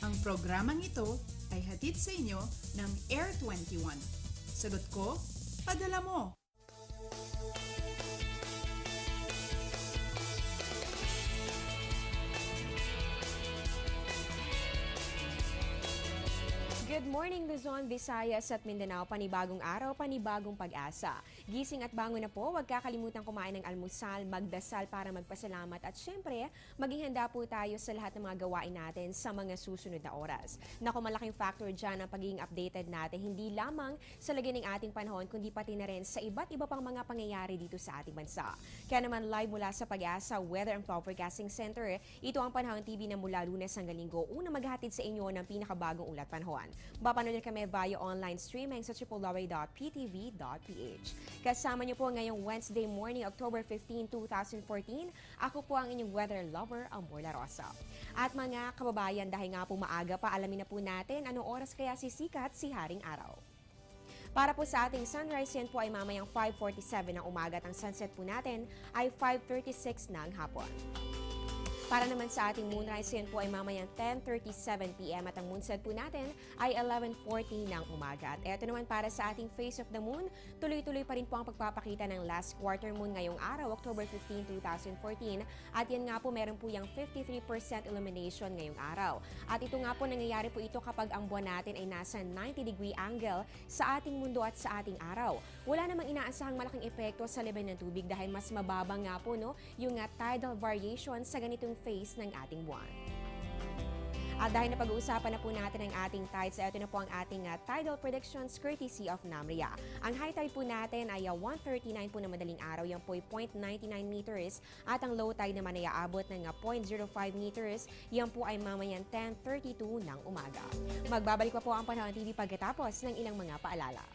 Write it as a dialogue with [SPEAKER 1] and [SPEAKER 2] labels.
[SPEAKER 1] Ang programang ito ay hatid sa inyo ng Air 21. Sagot ko, padala mo!
[SPEAKER 2] Good morning, Luzon, Visayas at Mindanao. Panibagong araw, panibagong pag-asa. Gising at bangon na po, huwag kakalimutan kumain ng almusal, magdasal para magpasalamat at syempre, maging handa po tayo sa lahat ng mga gawain natin sa mga susunod na oras. Naku, malaking factor dyan ang pagiging updated natin, hindi lamang sa lagay ng ating panahon, kundi pati na rin sa iba't iba pang mga pangyayari dito sa ating bansa. Kaya naman live mula sa Pag-asa Weather and Forecasting Center, ito ang Panahon TV na mula Lunes hanggang Linggo, unang maghatid sa inyo ng pinakabagong ulat panahon. Mapanood kami via online streaming sa www.ptv.ph. Kasama niyo po ngayong Wednesday morning, October 15, 2014. Ako po ang inyong weather lover, Amor La Rosa. At mga kababayan, dahil nga po maaga pa, alamin na po natin anong oras kaya sisikat si Haring Araw. Para po sa ating sunrise, yan po ay mamayang 5:47 ng umaga at ang sunset po natin ay 5:36 ng hapon. Para naman sa ating moonrise, yan po ay mamayang 10:37 p.m. at ang moonset po natin ay 11:40 ng umaga. At eto naman para sa ating face of the moon, tuloy-tuloy pa rin po ang pagpapakita ng last quarter moon ngayong araw, October 15, 2014. At yan nga po, meron po yung 53% illumination ngayong araw. At ito nga po, nangyayari po ito kapag ang buwan natin ay nasa 90-degree angle sa ating mundo at sa ating araw. Wala namang inaasahang malaking epekto sa level ng tubig dahil mas mababa nga po yung tidal variation sa ganitong phase ng ating buwan. At dahil napag-uusapan na po natin ang ating tides, ito na po ang ating tidal predictions courtesy of NAMRIA. Ang high tide po natin ay 1:39 po na madaling araw, yan po ay 0.99 meters at ang low tide naman ay aabot ng 0.05 meters, yan po ay mamayang 10:32 ng umaga. Magbabalik pa po ang Panahon TV pagkatapos ng ilang mga paalala.